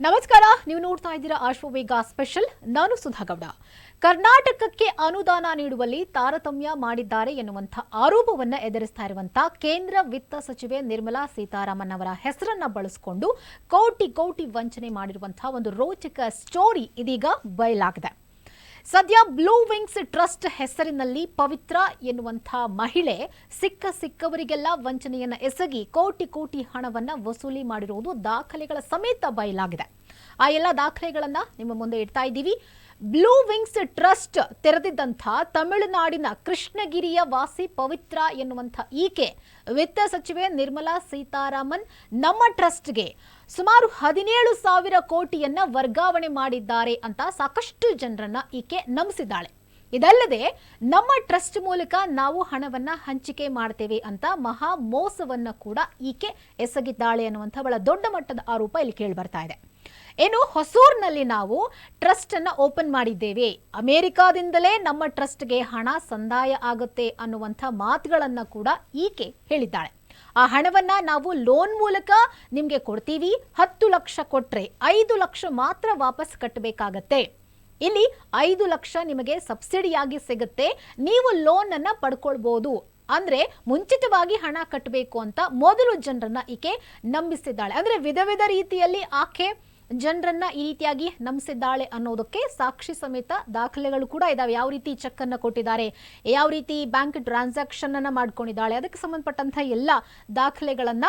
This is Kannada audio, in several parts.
ನಮಸ್ಕಾರ, ನೀವು ನೋಡ್ತಾ ಇದ್ದೀರಾ ಆಶ್ವವೇಗ ಸ್ಪೆಷಲ್. ನಾನು ಸುಧಾಗೌಡ. ಕರ್ನಾಟಕಕ್ಕೆ ಅನುದಾನ ನೀಡುವಲ್ಲಿ ತಾರತಮ್ಯ ಮಾಡಿದ್ದಾರೆ ಎನ್ನುವಂಥ ಆರೋಪವನ್ನು ಎದುರಿಸ್ತಾ ಇರುವಂತಹ ಕೇಂದ್ರ ವಿತ್ತ ಸಚಿವೆ ನಿರ್ಮಲಾ ಸೀತಾರಾಮನ್ ಅವರ ಹೆಸರನ್ನ ಬಳಸಿಕೊಂಡು ಕೋಟಿ ಕೋಟಿ ವಂಚನೆ ಮಾಡಿರುವಂತಹ ಒಂದು ರೋಚಕ ಸ್ಟೋರಿ ಇದೀಗ ಬಯಲಾಗಿದೆ. ಸದ್ಯ ಬ್ಲೂ ವಿಂಗ್ಸ್ ಟ್ರಸ್ಟ್ ಹೆಸರಿನಲ್ಲಿ ಪವಿತ್ರ ಎನ್ನುವಂಥ ಮಹಿಳೆ ಸಿಕ್ಕವರಿಗೆಲ್ಲ ವಂಚನೆಯನ್ನ ಎಸಗಿ ಕೋಟಿ ಕೋಟಿ ಹಣವನ್ನ ವಸೂಲಿ ಮಾಡಿರುವುದು ದಾಖಲೆಗಳ ಸಮೇತ ಬಯಲಾಗಿದೆ. ಆ ಎಲ್ಲ ದಾಖಲೆಗಳನ್ನ ನಿಮ್ಮ ಮುಂದೆ ಇಡ್ತಾ ಇದ್ದೀವಿ. ಬ್ಲೂ ವಿಂಗ್ಸ್ ಟ್ರಸ್ಟ್ ತೆರೆದಿದ್ದಂಥ ತಮಿಳುನಾಡಿನ ಕೃಷ್ಣಗಿರಿಯ ವಾಸಿ ಪವಿತ್ರ ಎನ್ನುವಂಥ ಈಕೆ ವಿತ್ತ ಸಚಿವೆ ನಿರ್ಮಲಾ ಸೀತಾರಾಮನ್ ನಮ್ಮ ಟ್ರಸ್ಟ್ಗೆ ಸುಮಾರು 17,000 ಕೋಟಿಯನ್ನ ವರ್ಗಾವಣೆ ಮಾಡಿದ್ದಾರೆ ಅಂತ ಸಾಕಷ್ಟು ಜನರನ್ನ ಈಕೆ ನಂಬಿಸಿದ್ದಾಳೆ. ಇದಲ್ಲದೆ ನಮ್ಮ ಟ್ರಸ್ಟ್ ಮೂಲಕ ನಾವು ಹಣವನ್ನ ಹಂಚಿಕೆ ಮಾಡ್ತೇವೆ ಅಂತ ಮಹಾ ಮೋಸವನ್ನ ಕೂಡ ಈಕೆ ಎಸಗಿದ್ದಾಳೆ ಅನ್ನುವಂಥ ಬಹಳ ದೊಡ್ಡ ಮಟ್ಟದ ಆರೋಪ ಇಲ್ಲಿ ಕೇಳಿ ಬರ್ತಾ ಇದೆ. ಏನು, ಹೊಸೂರಿನಲ್ಲಿ ನಾವು ಟ್ರಸ್ಟ್ ಅನ್ನ ಓಪನ್ ಮಾಡಿದ್ದೇವೆ, ಅಮೆರಿಕಾದಿಂದಲೇ ನಮ್ಮ ಟ್ರಸ್ಟ್ಗೆ ಹಣ ಸಂದಾಯ ಆಗುತ್ತೆ ಅನ್ನುವಂಥ ಮಾತುಗಳನ್ನ ಕೂಡ ಈಕೆ ಹೇಳಿದ್ದಾಳೆ. ಆ ಹಣವನ್ನ ನಾವು ಲೋನ್ ಮೂಲಕ ನಿಮ್ಗೆ ಕೊಡ್ತೀವಿ, 10 ಲಕ್ಷ ಕೊಟ್ರೆ 5 ಲಕ್ಷ ಮಾತ್ರ ವಾಪಸ್ ಕಟ್ಟಬೇಕಾಗತ್ತೆ, ಇಲ್ಲಿ 5 ಲಕ್ಷ ನಿಮಗೆ ಸಬ್ಸಿಡಿಯಾಗಿ ಸಿಗುತ್ತೆ, ನೀವು ಲೋನ್ ಅನ್ನ ಪಡ್ಕೊಳ್ಬಹುದು, ಅಂದ್ರೆ ಮುಂಚಿತವಾಗಿ ಹಣ ಕಟ್ಟಬೇಕು ಅಂತ ಮೊದಲು ಜನರನ್ನ ಈಕೆ ನಂಬಿಸಿದ್ದಾಳೆ. ಅಂದ್ರೆ ವಿಧ ವಿಧ ರೀತಿಯಲ್ಲಿ ಆಕೆ ಜನರನ್ನ ಈ ರೀತಿಯಾಗಿ ನಂಬಿಸಿದ್ದಾಳೆ ಅನ್ನೋದಕ್ಕೆ ಸಾಕ್ಷಿ ಸಮೇತ ದಾಖಲೆಗಳು ಕೂಡ ಇದಾವೆ. ಯಾವ ರೀತಿ ಚೆಕ್ ಅನ್ನ ಕೊಟ್ಟಿದ್ದಾರೆ, ಯಾವ ರೀತಿ ಬ್ಯಾಂಕ್ ಟ್ರಾನ್ಸಾಕ್ಷನ್ ಅನ್ನ ಮಾಡ್ಕೊಂಡಿದ್ದಾಳೆ, ಅದಕ್ಕೆ ಸಂಬಂಧಪಟ್ಟಂತಹ ಎಲ್ಲ ದಾಖಲೆಗಳನ್ನ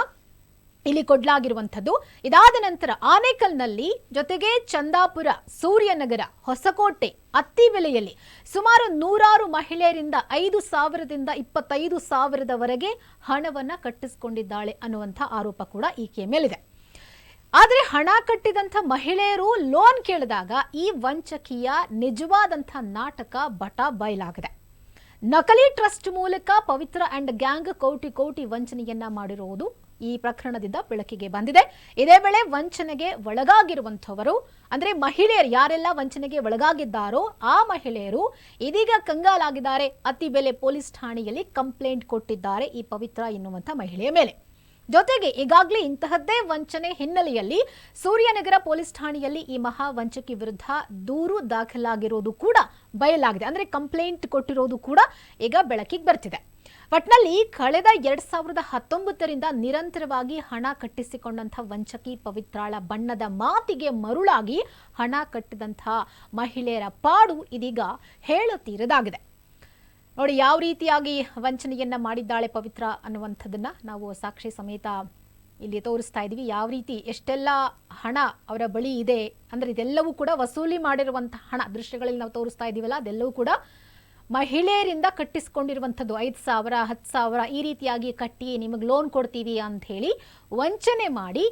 ಇಲ್ಲಿ ಕೊಡ್ಲಾಗಿರುವಂಥದ್ದು. ಇದಾದ ನಂತರ ಆನೇಕಲ್ನಲ್ಲಿ, ಜೊತೆಗೆ ಚಂದಾಪುರ, ಸೂರ್ಯನಗರ, ಹೊಸಕೋಟೆ, ಅತ್ತಿಬೆಲೆಯಲ್ಲಿ ಸುಮಾರು 100 ಮಹಿಳೆಯರಿಂದ 5,000ದಿಂದ 25,000ದವರೆಗೆ ಹಣವನ್ನ ಕಟ್ಟಿಸಿಕೊಂಡಿದ್ದಾಳೆ ಅನ್ನುವಂಥ ಆರೋಪ ಕೂಡ ಈಕೆಯ ಮೇಲಿದೆ. ಆದರೆ ಹಣ ಕಟ್ಟಿದಂಥ ಮಹಿಳೆಯರು ಲೋನ್ ಕೇಳಿದಾಗ ಈ ವಂಚಕಿಯ ನಿಜವಾದಂಥ ನಾಟಕ ಬಟ ಬಯಲಾಗಿದೆ. ನಕಲಿ ಟ್ರಸ್ಟ್ ಮೂಲಕ ಪವಿತ್ರ ಅಂಡ್ ಗ್ಯಾಂಗ್ ಕೋಟಿ ಕೋಟಿ ವಂಚನೆಯನ್ನ ಮಾಡಿರುವುದು ಈ ಪ್ರಕರಣದಿಂದ ಬೆಳಕಿಗೆ ಬಂದಿದೆ. ಇದೇ ವೇಳೆ ವಂಚನೆಗೆ ಒಳಗಾಗಿರುವಂಥವರು, ಅಂದ್ರೆ ಮಹಿಳೆಯರು ಯಾರೆಲ್ಲ ವಂಚನೆಗೆ ಒಳಗಾಗಿದ್ದಾರೋ ಆ ಮಹಿಳೆಯರು ಇದೀಗ ಕಂಗಾಲಾಗಿದ್ದಾರೆ. ಅತ್ತಿಬೆಲೆ ಪೊಲೀಸ್ ಠಾಣೆಯಲ್ಲಿ ಕಂಪ್ಲೇಂಟ್ ಕೊಟ್ಟಿದ್ದಾರೆ ಈ ಪವಿತ್ರ ಎನ್ನುವಂಥ ಮಹಿಳೆಯ ಮೇಲೆ. ಜೊತೆಗೆ ಈಗಾಗಲೇ ಇಂತಹದ್ದೇ ವಂಚನೆ ಹಿನ್ನೆಲೆಯಲ್ಲಿ ಸೂರ್ಯನಗರ ಪೊಲೀಸ್ ಠಾಣೆಯಲ್ಲಿ ಈ ಮಹಾ ವಂಚಕಿ ವಿರುದ್ಧ ದೂರು ದಾಖಲಾಗಿರೋದು ಕೂಡ ಬಯಲಾಗಿದೆ. ಅಂದ್ರೆ ಕಂಪ್ಲೇಂಟ್ ಕೊಟ್ಟಿರೋದು ಕೂಡ ಈಗ ಬೆಳಕಿಗೆ ಬರ್ತಿದೆ. ಒಟ್ನಲ್ಲಿ ಕಳೆದ 2019ರಿಂದ ನಿರಂತರವಾಗಿ ಹಣ ಕಟ್ಟಿಸಿಕೊಂಡಂಥ ವಂಚಕಿ ಪವಿತ್ರಾಳ ಬಣ್ಣದ ಮಾತಿಗೆ ಮರುಳಾಗಿ ಹಣ ಕಟ್ಟಿದಂತಹ ಮಹಿಳೆಯರ ಪಾಡು ಇದೀಗ ಹೇಳುತ್ತೀರದಾಗಿದೆ. ನೋಡಿ ಯಾವ ರೀತಿಯಾಗಿ ವಂಚನೆಯನ್ನ ಮಾಡಿದ್ದಾಳೆ ಪವಿತ್ರ ಅನ್ನುವಂಥದ್ದನ್ನ ನಾವು ಸಾಕ್ಷಿ ಸಮೇತ ಇಲ್ಲಿ ತೋರಿಸ್ತಾ ಇದೀವಿ. ಯಾವ ರೀತಿ ಎಷ್ಟೆಲ್ಲ ಹಣ ಅವರ ಬಳಿ ಇದೆ ಅಂದ್ರೆ ಇದೆಲ್ಲವೂ ಕೂಡ ವಸೂಲಿ ಮಾಡಿರುವಂತಹ ಹಣ ದೃಶ್ಯಗಳಲ್ಲಿ ನಾವು ತೋರಿಸ್ತಾ ಇದೀವಲ್ಲ, ಅದೆಲ್ಲವೂ ಕೂಡ ಮಹಿಳೆಯರಿಂದ ಕಟ್ಟಿಸಿಕೊಂಡಿರುವಂಥದ್ದು. 5,000, 10,000 ಈ ರೀತಿಯಾಗಿ ಕಟ್ಟಿ ನಿಮಗೆ ಲೋನ್ ಕೊಡ್ತೀವಿ ಅಂತ ಹೇಳಿ ವಂಚನೆ ಮಾಡಿ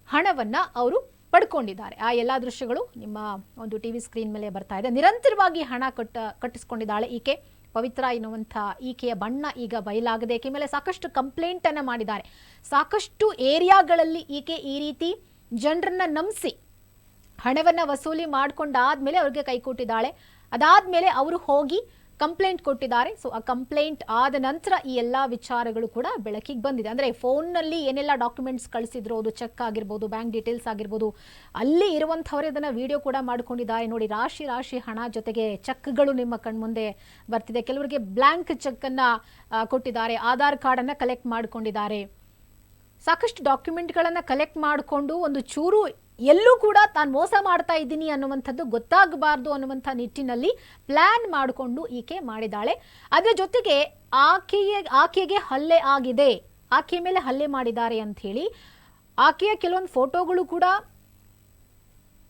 ಹಣವನ್ನ ಅವರು ಪಡ್ಕೊಂಡಿದ್ದಾರೆ. ಆ ಎಲ್ಲ ದೃಶ್ಯಗಳು ನಿಮ್ಮ ಒಂದು ಟಿವಿ ಸ್ಕ್ರೀನ್ ಮೇಲೆ ಬರ್ತಾ ಇದೆ. ನಿರಂತರವಾಗಿ ಹಣ ಕಟ್ಟಿಸ್ಕೊಂಡಿದ್ದಾಳೆ ಈಕೆ ಪವಿತ್ರ ಎನ್ನುವಂಥ ಈಕೆಯ ಬಣ್ಣ ಈಗ ಬಯಲಾಗದೆ. ಈಕೆ ಮೇಲೆ ಸಾಕಷ್ಟು ಕಂಪ್ಲೇಂಟ್ ಅನ್ನ ಮಾಡಿದ್ದಾರೆ. ಸಾಕಷ್ಟು ಏರಿಯಾಗಳಲ್ಲಿ ಈಕೆ ಈ ರೀತಿ ಜನರನ್ನ ನಂಬಿಸಿ ಹಣವನ್ನ ವಸೂಲಿ ಮಾಡ್ಕೊಂಡಾದ್ಮೇಲೆ ಅವ್ರಿಗೆ ಕೈ ಕೊಟ್ಟಿದ್ದಾಳೆ. ಅದಾದ್ಮೇಲೆ ಅವರು ಹೋಗಿ ಕಂಪ್ಲೇಂಟ್ ಕೊಟ್ಟಿದ್ದಾರೆ. ಸೊ ಆ ಕಂಪ್ಲೇಂಟ್ ಆದ ನಂತರ ಈ ಎಲ್ಲಾ ವಿಚಾರಗಳು ಕೂಡ ಬೆಳಕಿಗೆ ಬಂದಿದೆ. ಅಂದ್ರೆ ಫೋನ್ನಲ್ಲಿ ಏನೆಲ್ಲ ಡಾಕ್ಯುಮೆಂಟ್ಸ್ ಕಳಿಸಿದ್ರು, ಅದು ಚೆಕ್ ಆಗಿರ್ಬೋದು, ಬ್ಯಾಂಕ್ ಡೀಟೇಲ್ಸ್ ಆಗಿರ್ಬೋದು, ಅಲ್ಲಿ ಇರುವಂಥವ್ರು ಇದನ್ನ ವಿಡಿಯೋ ಕೂಡ ಮಾಡ್ಕೊಂಡಿದ್ದಾರೆ. ನೋಡಿ, ರಾಶಿ ರಾಶಿ ಹಣ ಜೊತೆಗೆ ಚೆಕ್ಗಳು ನಿಮ್ಮ ಕಣ್ಮುಂದೆ ಬರ್ತಿದೆ. ಕೆಲವರಿಗೆ ಬ್ಲಾಂಕ್ ಚೆಕ್ ಅನ್ನ ಕೊಟ್ಟಿದ್ದಾರೆ, ಆಧಾರ್ ಕಾರ್ಡ್ ಅನ್ನ ಕಲೆಕ್ಟ್ ಮಾಡ್ಕೊಂಡಿದ್ದಾರೆ. ಸಾಕಷ್ಟು ಡಾಕ್ಯುಮೆಂಟ್ಗಳನ್ನ ಕಲೆಕ್ಟ್ ಮಾಡಿಕೊಂಡು ಒಂದು ಚೂರು ಎಲ್ಲೂ ಕೂಡ ತಾನು ಮೋಸ ಮಾಡ್ತಾ ಇದ್ದೀನಿ ಅನ್ನುವಂಥದ್ದು ಗೊತ್ತಾಗಬಾರ್ದು ಅನ್ನುವಂಥ ನಿಟ್ಟಿನಲ್ಲಿ ಪ್ಲಾನ್ ಮಾಡಿಕೊಂಡು ಈಕೆ ಮಾಡಿದ್ದಾಳೆ. ಅದರ ಜೊತೆಗೆ ಆಕೆಗೆ ಹಲ್ಲೆ ಆಗಿದೆ, ಆಕೆಯ ಮೇಲೆ ಹಲ್ಲೆ ಮಾಡಿದ್ದಾರೆ ಅಂತ ಹೇಳಿ ಆಕೆಯ ಕೆಲವೊಂದು ಫೋಟೋಗಳು ಕೂಡ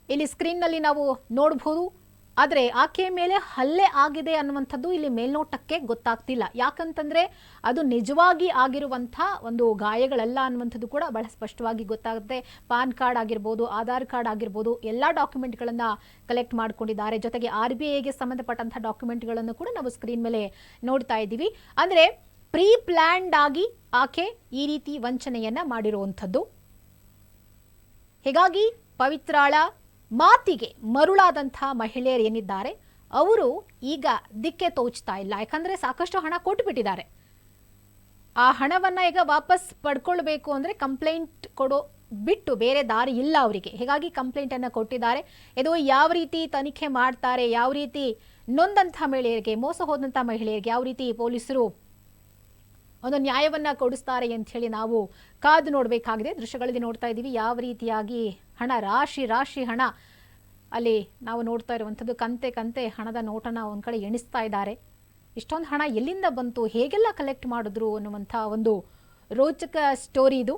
ಇಲ್ಲಿ ಸ್ಕ್ರೀನ್ನಲ್ಲಿ ನಾವು ನೋಡಬಹುದು. ಆದರೆ ಆಕೆಯ ಮೇಲೆ ಹಲ್ಲೆ ಆಗಿದೆ ಅನ್ನುವಂಥದ್ದು ಇಲ್ಲಿ ಮೇಲ್ನೋಟಕ್ಕೆ ಗೊತ್ತಾಗ್ತಿಲ್ಲ. ಯಾಕಂತಂದ್ರೆ ಅದು ನಿಜವಾಗಿ ಆಗಿರುವಂಥ ಒಂದು ಗಾಯಗಳಲ್ಲ ಅನ್ನುವಂಥದ್ದು ಕೂಡ ಬಹಳ ಸ್ಪಷ್ಟವಾಗಿ ಗೊತ್ತಾಗುತ್ತೆ. ಪಾನ್ ಕಾರ್ಡ್ ಆಗಿರ್ಬೋದು, ಆಧಾರ್ ಕಾರ್ಡ್ ಆಗಿರ್ಬೋದು, ಎಲ್ಲ ಡಾಕ್ಯುಮೆಂಟ್ಗಳನ್ನ ಕಲೆಕ್ಟ್ ಮಾಡ್ಕೊಂಡಿದ್ದಾರೆ. ಜೊತೆಗೆ RBIಗೆ ಸಂಬಂಧಪಟ್ಟಂತಹ ಡಾಕ್ಯುಮೆಂಟ್ಗಳನ್ನು ಕೂಡ ನಾವು ಸ್ಕ್ರೀನ್ ಮೇಲೆ ನೋಡ್ತಾ ಇದ್ದೀವಿ. ಅಂದ್ರೆ ಪ್ರೀ ಪ್ಲಾನ್ಡ್ ಆಗಿ ಆಕೆ ಈ ರೀತಿ ವಂಚನೆಯನ್ನ ಮಾಡಿರುವಂಥದ್ದು. ಹೀಗಾಗಿ ಪವಿತ್ರಾಳ ಮಾತಿಗೆ ಮರುಳಾದಂತಹ ಮಹಿಳೆಯರು ಏನಿದ್ದಾರೆ ಅವರು ಈಗ ದಿಕ್ಕೆ ತೋಚ್ತಾ ಇಲ್ಲ. ಯಾಕಂದ್ರೆ ಸಾಕಷ್ಟು ಹಣ ಕೊಟ್ಟುಬಿಟ್ಟಿದ್ದಾರೆ. ಆ ಹಣವನ್ನ ಈಗ ವಾಪಸ್ ಪಡ್ಕೊಳ್ಬೇಕು ಅಂದ್ರೆ ಕಂಪ್ಲೇಂಟ್ ಕೊಡೋ ಬಿಟ್ಟು ಬೇರೆ ದಾರಿ ಇಲ್ಲ ಅವರಿಗೆ. ಹೀಗಾಗಿ ಕಂಪ್ಲೇಂಟನ್ನು ಕೊಟ್ಟಿದ್ದಾರೆ. ಇದು ಯಾವ ರೀತಿ ತನಿಖೆ ಮಾಡ್ತಾರೆ, ಯಾವ ರೀತಿ ನೊಂದಂಥ ಮಹಿಳೆಯರಿಗೆ, ಮೋಸ ಹೋದಂಥ ಮಹಿಳೆಯರಿಗೆ ಯಾವ ರೀತಿ ಪೊಲೀಸರು ಒಂದು ನ್ಯಾಯವನ್ನ ಕೊಡಿಸ್ತಾರೆ ಅಂತ ಹೇಳಿ ನಾವು ಕಾದು ನೋಡಬೇಕಾಗಿದೆ. ದೃಶ್ಯಗಳಲ್ಲಿ ನೋಡ್ತಾ ಇದ್ದೀವಿ ಯಾವ ರೀತಿಯಾಗಿ ಹಣ, ರಾಶಿ ರಾಶಿ ಹಣ ಅಲ್ಲಿ ನಾವು ನೋಡ್ತಾ ಇರುವಂಥದ್ದು. ಕಂತೆ ಕಂತೆ ಹಣದ ನೋಟನ ಒಂದ್ ಕಡೆ ಎಣಿಸ್ತಾ ಇದ್ದಾರೆ. ಇಷ್ಟೊಂದು ಹಣ ಎಲ್ಲಿಂದ ಬಂತು, ಹೇಗೆಲ್ಲ ಕಲೆಕ್ಟ್ ಮಾಡಿದ್ರು ಅನ್ನುವಂಥ ಒಂದು ರೋಚಕ ಸ್ಟೋರಿ ಇದು.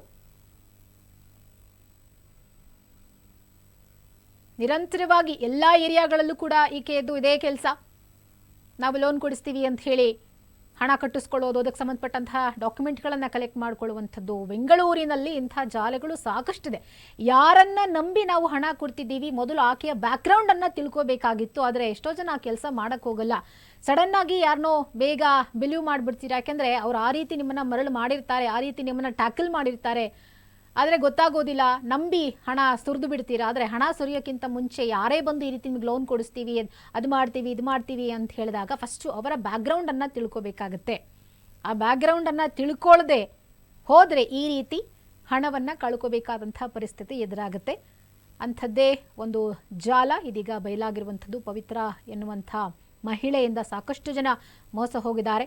ನಿರಂತರವಾಗಿ ಎಲ್ಲ ಏರಿಯಾಗಳಲ್ಲೂ ಕೂಡ ಈಕೆಯದು ಇದೇ ಕೆಲಸ. ನಾವು ಲೋನ್ ಕೊಡಿಸ್ತೀವಿ ಅಂತ ಹೇಳಿ ಹಣ ಕಟ್ಟಿಸ್ಕೊಳ್ಳೋದು, ಅದಕ್ಕೆ ಸಂಬಂಧಪಟ್ಟಂತಹ ಡಾಕ್ಯುಮೆಂಟ್ಗಳನ್ನು ಕಲೆಕ್ಟ್ ಮಾಡ್ಕೊಳ್ಳುವಂಥದ್ದು. ಬೆಂಗಳೂರಿನಲ್ಲಿ ಇಂಥ ಜಾಲಗಳು ಸಾಕಷ್ಟಿದೆ. ಯಾರನ್ನ ನಂಬಿ ನಾವು ಹಣ ಕೊಡ್ತಿದ್ದೀವಿ, ಮೊದಲು ಆಕೆಯ ಬ್ಯಾಕ್ಗ್ರೌಂಡ್ ಅನ್ನ ತಿಳ್ಕೋಬೇಕಾಗಿತ್ತು. ಆದರೆ ಎಷ್ಟೋ ಜನ ಆ ಕೆಲಸ ಮಾಡಕ್ ಹೋಗಲ್ಲ. ಸಡನ್ ಆಗಿ ಯಾರನ್ನೋ ಬೇಗ ಬಿಲೀವ್ ಮಾಡಿಬಿಡ್ತೀರಾ. ಯಾಕೆಂದ್ರೆ ಅವ್ರು ಆ ರೀತಿ ನಿಮ್ಮನ್ನ ಮರಳು ಮಾಡಿರ್ತಾರೆ, ಆ ರೀತಿ ನಿಮ್ಮನ್ನ ಟ್ಯಾಕಲ್ ಮಾಡಿರ್ತಾರೆ. ಆದರೆ ಗೊತ್ತಾಗೋದಿಲ್ಲ, ನಂಬಿ ಹಣ ಸುರಿದು ಬಿಡ್ತೀರಾ. ಆದರೆ ಹಣ ಸುರಿಯೋಕ್ಕಿಂತ ಮುಂಚೆ ಯಾರೇ ಬಂದು ಈ ರೀತಿ ನಿಮ್ಗೆ ಲೋನ್ ಕೊಡಿಸ್ತೀವಿ, ಅದು ಮಾಡ್ತೀವಿ, ಇದು ಮಾಡ್ತೀವಿ ಅಂತ ಹೇಳಿದಾಗ ಫಸ್ಟು ಅವರ ಬ್ಯಾಕ್ಗ್ರೌಂಡನ್ನು ತಿಳ್ಕೊಬೇಕಾಗತ್ತೆ. ಆ ಬ್ಯಾಕ್ಗ್ರೌಂಡನ್ನು ತಿಳ್ಕೊಳ್ಳದೆ ಹೋದರೆ ಈ ರೀತಿ ಹಣವನ್ನು ಕಳ್ಕೋಬೇಕಾದಂಥ ಪರಿಸ್ಥಿತಿ ಎದುರಾಗುತ್ತೆ. ಅಂಥದ್ದೇ ಒಂದು ಜಾಲ ಇದೀಗ ಬಯಲಾಗಿರುವಂಥದ್ದು. ಪವಿತ್ರ ಎನ್ನುವಂಥ ಮಹಿಳೆಯಿಂದ ಸಾಕಷ್ಟು ಜನ ಮೋಸ ಹೋಗಿದ್ದಾರೆ.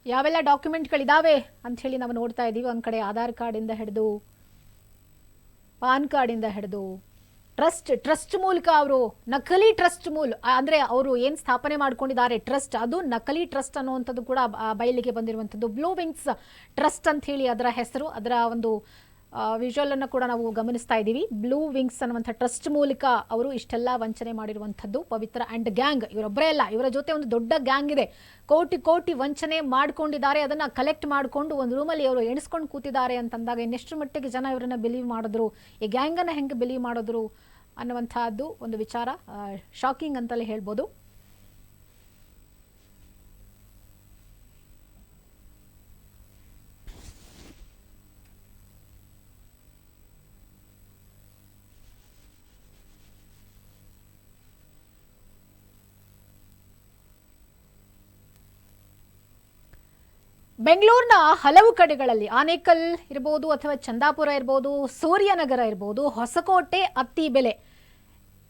ಯಾವೆಲ್ಲ ಡಾಕ್ಯುಮೆಂಟ್ಗಳಿದಾವೆ ಅಂತ ಹೇಳಿ ನಾವು ನೋಡ್ತಾ ಇದ್ದೀವಿ. ಒಂದು ಕಡೆ ಆಧಾರ್ ಕಾರ್ಡಿಂದ ಹಿಡಿದು ಪಾನ್ ಕಾರ್ಡಿಂದ ಹಿಡಿದು ಟ್ರಸ್ಟ್ ಮೂಲಕ ಅವರು ನಕಲಿ ಟ್ರಸ್ಟ್ ಅಂದರೆ ಅವರು ಏನು ಸ್ಥಾಪನೆ ಮಾಡ್ಕೊಂಡಿದ್ದಾರೆ ಟ್ರಸ್ಟ್, ಅದು ನಕಲಿ ಟ್ರಸ್ಟ್ ಅನ್ನುವಂಥದ್ದು ಕೂಡ ಬಯಲಿಗೆ ಬಂದಿರುವಂಥದ್ದು. ಬ್ಲೂ ವಿಂಗ್ಸ್ ಟ್ರಸ್ಟ್ ಅಂತ ಹೇಳಿ ಅದರ ಹೆಸರು, ಅದರ ಒಂದು ವಿಜುವಲ್ ಅನ್ನು ಕೂಡ ನಾವು ಗಮನಿಸ್ತಾ ಇದ್ದೀವಿ. ಬ್ಲೂ ವಿಂಗ್ಸ್ ಅನ್ನುವಂಥ ಟ್ರಸ್ಟ್ ಮೂಲಕ ಅವರು ಇಷ್ಟೆಲ್ಲ ವಂಚನೆ ಮಾಡಿರುವಂಥದ್ದು. ಪವಿತ್ರ ಅಂಡ್ ಗ್ಯಾಂಗ್ ಇವರೊಬ್ಬರೇ ಅಲ್ಲ, ಇವರ ಜೊತೆ ಒಂದು ದೊಡ್ಡ ಗ್ಯಾಂಗ್ ಇದೆ. ಕೋಟಿ ಕೋಟಿ ವಂಚನೆ ಮಾಡ್ಕೊಂಡಿದ್ದಾರೆ. ಅದನ್ನ ಕಲೆಕ್ಟ್ ಮಾಡಿಕೊಂಡು ಒಂದು ರೂಮಲ್ಲಿ ಅವರು ಎಣಿಸ್ಕೊಂಡು ಕೂತಿದ್ದಾರೆ ಅಂತಂದಾಗ ಇನ್ನೆಷ್ಟು ಮಟ್ಟಿಗೆ ಜನ ಇವರನ್ನ ಬಿಲೀವ್ ಮಾಡಿದ್ರು, ಈ ಗ್ಯಾಂಗ್ ಅನ್ನ ಹೆಂಗೆ ಬಿಲೀವ್ ಮಾಡಿದ್ರು ಅನ್ನುವಂಥದ್ದು ಒಂದು ವಿಚಾರ ಶಾಕಿಂಗ್ ಅಂತಲೇ ಹೇಳ್ಬೋದು. ಬೆಂಗಳೂರಿನ ಹಲವು ಕಡೆಗಳಲ್ಲಿ ಆನೇಕಲ್ ಇರ್ಬೋದು ಅಥವಾ ಚಂದಾಪುರ ಇರ್ಬೋದು, ಸೂರ್ಯನಗರ ಇರ್ಬೋದು, ಹೊಸಕೋಟೆ, ಅತ್ತಿಬೆಲೆ,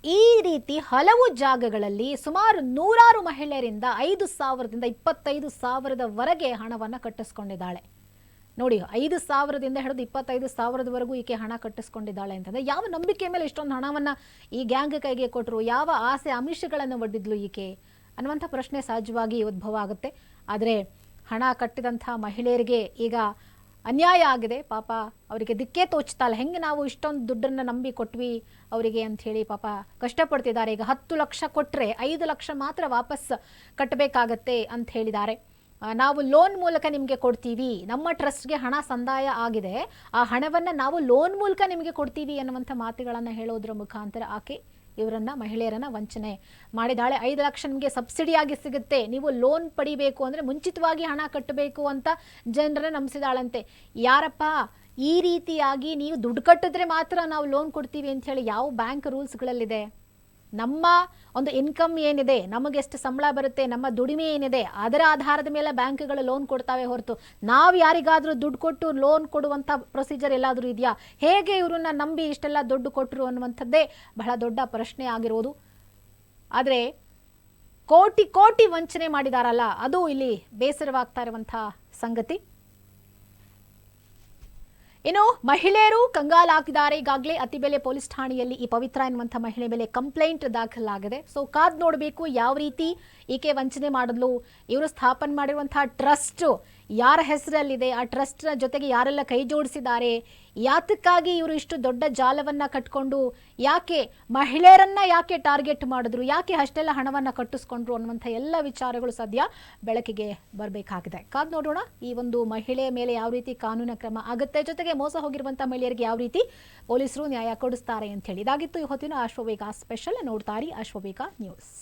ಈ ರೀತಿ ಹಲವು ಜಾಗಗಳಲ್ಲಿ ಸುಮಾರು ನೂರಾರು ಮಹಿಳೆಯರಿಂದ 5,000ದಿಂದ 25,000ವರೆಗೆ ಹಣವನ್ನು ಕಟ್ಟಿಸ್ಕೊಂಡಿದ್ದಾಳೆ. ನೋಡಿ, 5,000ದಿಂದ ಹಿಡಿದು 25,000ವರೆಗೂ ಈಕೆ ಹಣ ಕಟ್ಟಿಸ್ಕೊಂಡಿದ್ದಾಳೆ ಅಂತಂದ್ರೆ ಯಾವ ನಂಬಿಕೆ ಮೇಲೆ ಇಷ್ಟೊಂದು ಹಣವನ್ನು ಈ ಗ್ಯಾಂಗ್ ಕೈಗೆ ಕೊಟ್ಟರು, ಯಾವ ಆಸೆ ಆಮಿಷಗಳನ್ನು ಒಡ್ಡಿದ್ಲು ಈಕೆ ಅನ್ನುವಂಥ ಪ್ರಶ್ನೆ ಸಹಜವಾಗಿ ಉದ್ಭವ ಆಗುತ್ತೆ. ಆದರೆ ಹಣ ಕಟ್ಟಿದಂಥ ಮಹಿಳೆಯರಿಗೆ ಈಗ ಅನ್ಯಾಯ ಆಗಿದೆ. ಪಾಪ ಅವರಿಗೆ ದಿಕ್ಕೇ ತೋಚ್ತಲ್ಲ, ಹೆಂಗೆ ನಾವು ಇಷ್ಟೊಂದು ದುಡ್ಡನ್ನು ನಂಬಿ ಕೊಟ್ವಿ ಅವರಿಗೆ ಅಂತ ಹೇಳಿ ಪಾಪ ಕಷ್ಟಪಡ್ತಿದ್ದಾರೆ. ಈಗ 10 ಲಕ್ಷ ಕೊಟ್ಟರೆ 5 ಲಕ್ಷ ಮಾತ್ರ ವಾಪಸ್ ಕಟ್ಟಬೇಕಾಗತ್ತೆ ಅಂತ ಹೇಳಿದ್ದಾರೆ. ನಾವು ಲೋನ್ ಮೂಲಕ ನಿಮಗೆ ಕೊಡ್ತೀವಿ, ನಮ್ಮ ಟ್ರಸ್ಟ್ಗೆ ಹಣ ಸಂದಾಯ ಆಗಿದೆ, ಆ ಹಣವನ್ನು ನಾವು ಲೋನ್ ಮೂಲಕ ನಿಮಗೆ ಕೊಡ್ತೀವಿ ಅನ್ನುವಂಥ ಮಾತುಗಳನ್ನು ಹೇಳೋದ್ರ ಮುಖಾಂತರ ಆಕೆ ಇವರನ್ನ ಮಹಿಳೆಯರನ್ನ ವಂಚನೆ ಮಾಡಿದಾಳೆ. 5 ಲಕ್ಷ ನಿಮಗೆ ಸಬ್ಸಿಡಿಯಾಗಿ ಸಿಗುತ್ತೆ, ನೀವು ಲೋನ್ ಪಡಿಬೇಕು ಅಂದರೆ ಮುಂಚಿತವಾಗಿ ಹಣ ಕಟ್ಟಬೇಕು ಅಂತ ಜನರನ್ನ ನಂಬಿಸಿದಾಳಂತೆ. ಯಾರಪ್ಪ ಈ ರೀತಿಯಾಗಿ ನೀವು ದುಡ್ಡು ಕಟ್ಟಿದ್ರೆ ಮಾತ್ರ ನಾವು ಲೋನ್ ಕೊಡ್ತೀವಿ ಅಂತ ಹೇಳಿ ಯಾವ ಬ್ಯಾಂಕ್ ರೂಲ್ಸ್ಗಳಲ್ಲಿದೆ? ನಮ್ಮ ಒಂದು ಇನ್ಕಮ್ ಏನಿದೆ, ನಮಗೆ ಎಷ್ಟು ಸಂಬಳ ಬರುತ್ತೆ, ನಮ್ಮ ದುಡಿಮೆ ಏನಿದೆ, ಅದರ ಆಧಾರದ ಮೇಲೆ ಬ್ಯಾಂಕ್ಗಳು ಲೋನ್ ಕೊಡ್ತಾವೆ ಹೊರತು ನಾವು ಯಾರಿಗಾದರೂ ದುಡ್ಡು ಕೊಟ್ಟು ಲೋನ್ ಕೊಡುವಂಥ ಪ್ರೊಸೀಜರ್ ಎಲ್ಲಾದರೂ ಇದೆಯಾ? ಹೇಗೆ ಇವ್ರನ್ನ ನಂಬಿ ಇಷ್ಟೆಲ್ಲ ದುಡ್ಡು ಕೊಟ್ಟರು ಅನ್ನುವಂಥದ್ದೇ ಬಹಳ ದೊಡ್ಡ ಪ್ರಶ್ನೆ ಆಗಿರೋದು. ಆದರೆ ಕೋಟಿ ಕೋಟಿ ವಂಚನೆ ಮಾಡಿದಾರಲ್ಲ, ಅದು ಇಲ್ಲಿ ಬೇಸರವಾಗ್ತಾ ಇರುವಂಥ ಸಂಗತಿ. ಇನ್ನು ಮಹಿಳೆಯರು ಕಂಗಾಲಾಗಿದ್ದಾರೆ. ಈಗಾಗಲೇ ಅತ್ತಿಬೆಲೆ ಪೊಲೀಸ್ ಠಾಣೆಯಲ್ಲಿ ಈ ಪವಿತ್ರ ಎನ್ನುವಂಥ ಮಹಿಳೆ ಮೇಲೆ ಕಂಪ್ಲೇಂಟ್ ದಾಖಲಾಗಿದೆ. ಸೊ ಕಾದ್ ನೋಡಬೇಕು ಯಾವ ರೀತಿ ಈಕೆ ವಂಚನೆ ಮಾಡಿದ್ಲು, ಇವರು ಸ್ಥಾಪನೆ ಮಾಡಿರುವಂತಹ ಟ್ರಸ್ಟ್ ಯಾರ ಹೆಸರಲ್ಲಿದೆ, ಆ ಟ್ರಸ್ಟ್ನ ಜೊತೆಗೆ ಯಾರೆಲ್ಲ ಕೈ ಜೋಡಿಸಿದ್ದಾರೆ, ಯಾತಕ್ಕಾಗಿ ಇವರು ಇಷ್ಟು ದೊಡ್ಡ ಜಾಲವನ್ನ ಕಟ್ಕೊಂಡು ಯಾಕೆ ಮಹಿಳೆಯರನ್ನ ಯಾಕೆ ಟಾರ್ಗೆಟ್ ಮಾಡಿದ್ರು, ಯಾಕೆ ಅಷ್ಟೆಲ್ಲ ಹಣವನ್ನ ಕಟ್ಟಿಸ್ಕೊಂಡ್ರು ಅನ್ನುವಂಥ ಎಲ್ಲ ವಿಚಾರಗಳು ಸದ್ಯ ಬೆಳಕಿಗೆ ಬರಬೇಕಾಗಿದೆ. ಕಾದ್ ನೋಡೋಣ ಈ ಒಂದು ಮಹಿಳೆಯ ಮೇಲೆ ಯಾವ ರೀತಿ ಕಾನೂನು ಕ್ರಮ ಆಗುತ್ತೆ, ಜೊತೆಗೆ ಮೋಸ ಹೋಗಿರುವಂಥ ಮಹಿಳೆಯರಿಗೆ ಯಾವ ರೀತಿ ಪೊಲೀಸರು ನ್ಯಾಯ ಕೊಡಿಸ್ತಾರೆ ಅಂತ ಹೇಳಿ. ಇದಾಗಿತ್ತು ಈ ಹೊತ್ತಿನ ಅಶ್ವವೇಗ ಸ್ಪೆಷಲ್. ನೋಡ್ತಾರಿ ಅಶ್ವವೇಗ ನ್ಯೂಸ್.